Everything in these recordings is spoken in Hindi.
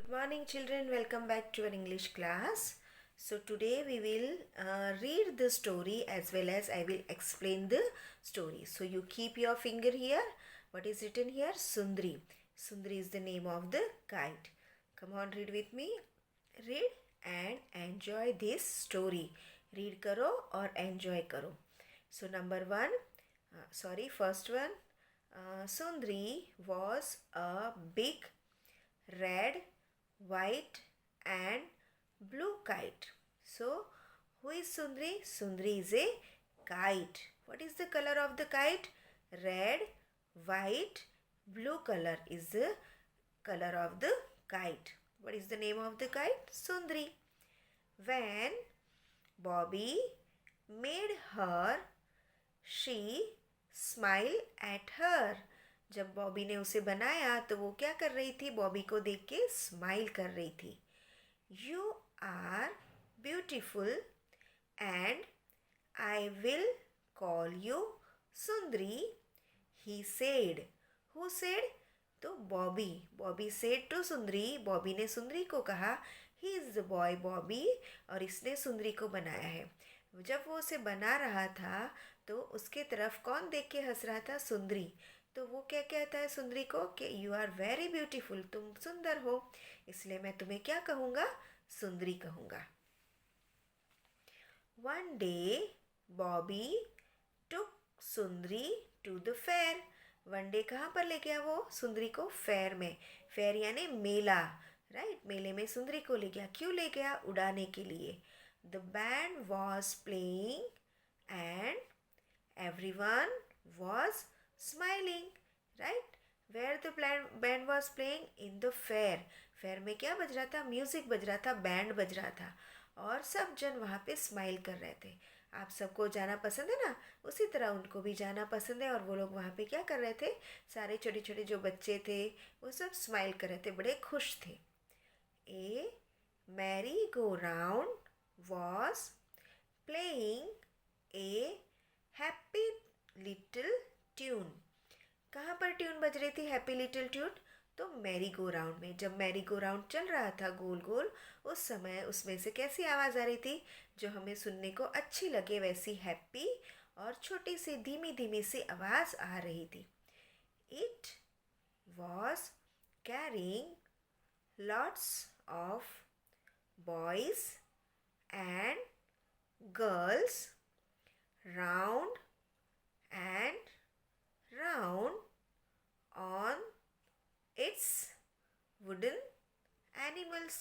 Good morning, children. Welcome back to our English class. So, today we will read the story as well as I will explain the story. So, you keep your finger here. What is written here? Sundri. Sundri is the name of the kite. Come on, read with me. Read and enjoy this story. Read karo or enjoy karo. So, first one. Sundri was a big red, white and blue kite. So, who is Sundri? Sundri is a kite. What is the color of the kite? Red, white, blue color is the color of the kite. What is the name of the kite? Sundri. When Bobby made her, she smiled at her. जब बॉबी ने उसे बनाया तो वो क्या कर रही थी? बॉबी को देख के स्माइल कर रही थी. You are beautiful and I will call you Sundari, he said. Who said? तो बॉबी सेड टू सुंदरी. बॉबी ने सुंदरी को कहा. He is the boy Bobby, और इसने सुंदरी को बनाया है. जब वो उसे बना रहा था तो उसके तरफ कौन देख के हंस रहा था? सुंदरी. तो वो क्या कहता है सुंदरी को कि यू आर वेरी ब्यूटीफुल, तुम सुंदर हो, इसलिए मैं तुम्हें क्या कहूँगा? सुंदरी कहूँगा. One day Bobby took Sundari to the fair. One day कहाँ पर ले गया वो सुंदरी को? फेयर में. फेयर यानी मेला, राइट? मेले में सुंदरी को ले गया. क्यों ले गया? उड़ाने के लिए. The band was playing and everyone was smiling, right? Where the band was playing? In the fair. Fair में क्या बज रहा था? म्यूजिक बज रहा था, बैंड बज रहा था, और सब जन वहाँ पे स्माइल कर रहे थे. आप सबको जाना पसंद है ना? उसी तरह उनको भी जाना पसंद है, और वो लोग वहाँ पे क्या कर रहे थे? सारे छोटे छोटे जो बच्चे थे वो सब स्माइल कर रहे थे, बड़े खुश थे. A merry go round was playing a happy little tune. कहाँ पर ट्यून बज रही थी? Happy little tune. तो मैरी गो राउंड में. जब मैरी गो राउंड चल रहा था गोल गोल, उस समय उसमें से कैसी आवाज़ आ रही थी? जो हमें सुनने को अच्छी लगे वैसी हैप्पी और छोटी सी धीमी धीमी सी आवाज़ आ रही थी. It was carrying lots of boys and girls round and round on its wooden animals.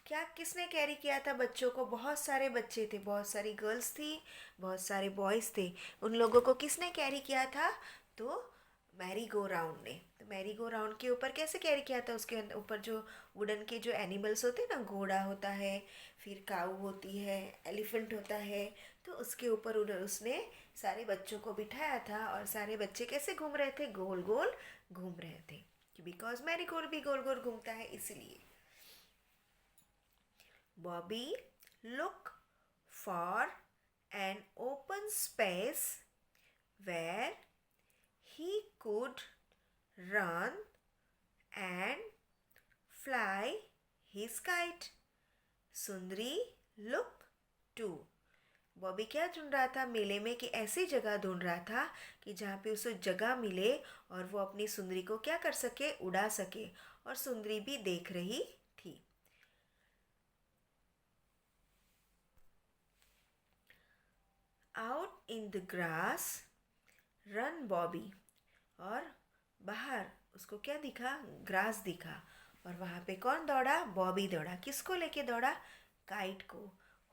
क्या किसने कैरी किया था बच्चों को? बहुत सारे बच्चे थे, बहुत सारी गर्ल्स थी, बहुत सारे बॉयज़ थे. उन लोगों को किसने कैरी किया था? तो मैरी गो राउंड ने. तो मैरी गो राउंड के ऊपर कैसे कैरी किया था? उसके ऊपर जो वुडन के जो एनिमल्स होते हैं ना, घोड़ा होता है, फिर काऊ होती है, एलिफेंट होता है, तो उसके ऊपर उसने सारे बच्चों को बिठाया था, और सारे बच्चे कैसे घूम रहे थे? गोल गोल घूम रहे थे, बिकॉज मैरी गोल भी गोल गोल घूमता है, इसलिए. Bobby look for an open space where he could run and fly his kite. Sundari look to. Bobby क्या ढूंढ रहा था मेले में? कि ऐसी जगह ढूंढ रहा था कि जहाँ पे उसे जगह मिले और वो अपनी सुंदरी को क्या कर सके? उड़ा सके. और सुंदरी भी देख रही थी. Out in the grass run Bobby. और बाहर उसको क्या दिखा? ग्रास दिखा. और वहाँ पे कौन दौड़ा? बॉबी दौड़ा. किसको लेके दौड़ा? काइट को.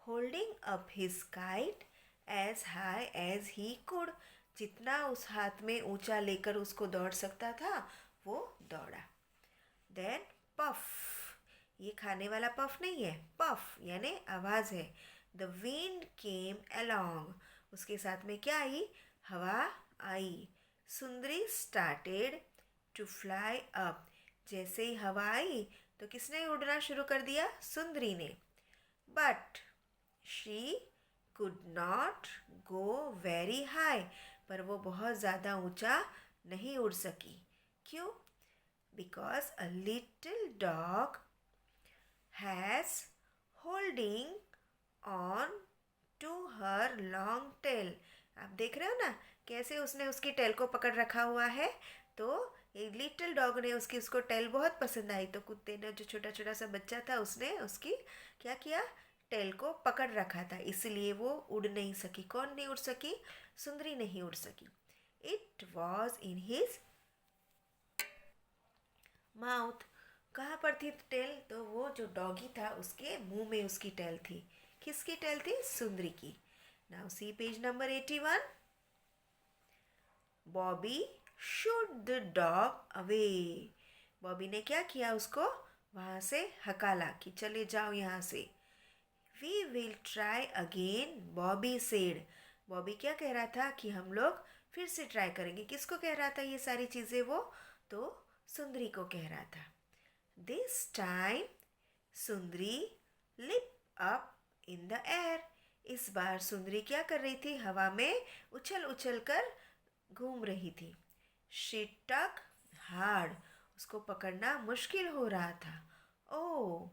Holding up his kite as high as he could. जितना उस हाथ में ऊंचा लेकर उसको दौड़ सकता था वो दौड़ा. Then puff. ये खाने वाला पफ नहीं है, पफ यानी आवाज़ है. The wind came along. उसके साथ में क्या आई? हवा आई. सुंदरी स्टार्टेड टू फ्लाई अप. जैसे ही हवा आई तो किसने उड़ना शुरू कर दिया? सुंदरी ने. But she could not go very high. पर वो बहुत ज़्यादा ऊंचा नहीं उड़ सकी. क्यों? Because a little dog has holding on to her long tail. आप देख रहे हो ना कैसे उसने उसकी टेल को पकड़ रखा हुआ है. तो एक लिटिल डॉग ने उसको टेल बहुत पसंद आई, तो कुत्ते ने, जो छोटा छोटा सा बच्चा था, उसने उसकी क्या किया, टेल को पकड़ रखा था, इसलिए वो उड़ नहीं सकी. कौन नहीं उड़ सकी? सुंदरी नहीं उड़ सकी. It was in his mouth. कहाँ पर थी टेल? तो वो जो डॉगी था उसके मुंह में उसकी टेल थी. किसकी टेल थी? सुंदरी की. Now see page number 81. Bobby should the dog away. Bobby ने क्या किया? उसको वहाँ से हकाला कि चले जाओ यहाँ से. We will try again, Bobby said. Bobby क्या कह रहा था? कि हम लोग फिर से ट्राई करेंगे. किसको कह रहा था ये सारी चीज़ें? वो तो सुंदरी को कह रहा था. This time Sundari lip up in the air. इस बार सुंदरी क्या कर रही थी? हवा में उछल उछल कर घूम रही थी. शी टक हार्ड. उसको पकड़ना मुश्किल हो रहा था. Oh,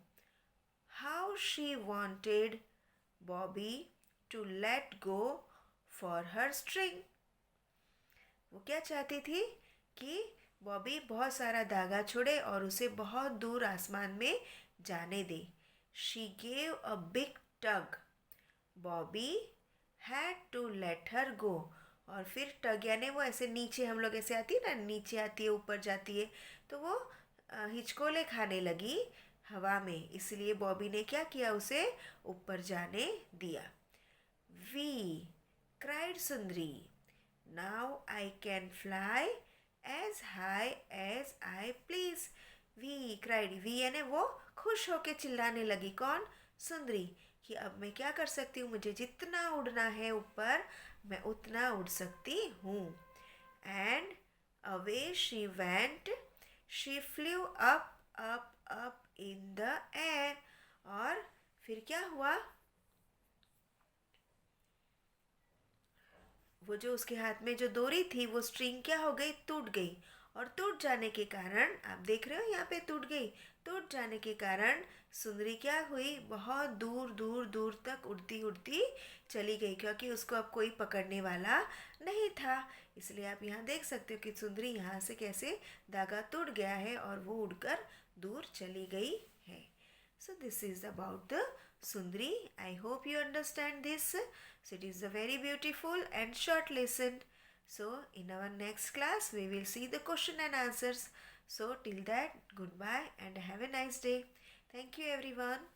how she wanted Bobby to let go for her string. वो क्या चाहती थी? कि बॉबी बहुत सारा धागा छोड़े और उसे बहुत दूर आसमान में जाने दे. She gave a big tug. Bobby had to let her go. और फिर टग यानी वो ऐसे नीचे, हम लोग ऐसे आती है ना, नीचे आती है ऊपर जाती है, तो वो हिचकोले खाने लगी हवा में, इसलिए बॉबी ने क्या किया? उसे ऊपर जाने दिया. We cried Sundari, now I can fly as high as I please. We cried. We यानी वो खुश होके चिल्लाने लगी. कौन? सुंदरी. कि अब मैं क्या कर सकती हूँ? मुझे जितना उड़ना है ऊपर, मैं उतना उड़ सकती हूँ. And away she went. She flew up up up in the air. और फिर क्या हुआ? वो जो उसके हाथ में जो डोरी थी, वो स्ट्रिंग क्या हो गई? टूट गई. और टूट जाने के कारण, आप देख रहे हो यहाँ पे टूट गई. टूट जाने के कारण सुंदरी क्या हुई? बहुत दूर दूर दूर तक उड़ती उड़ती चली गई, क्योंकि उसको अब कोई पकड़ने वाला नहीं था. इसलिए आप यहाँ देख सकते हो कि सुंदरी यहाँ से कैसे धागा टूट गया है और वो उड़कर दूर चली गई है. So this is about the Sundari. I hope you understand this. So it is a very beautiful and short lesson. So in our next class we will see the question and answers. So till that, goodbye and have a nice day. Thank you everyone.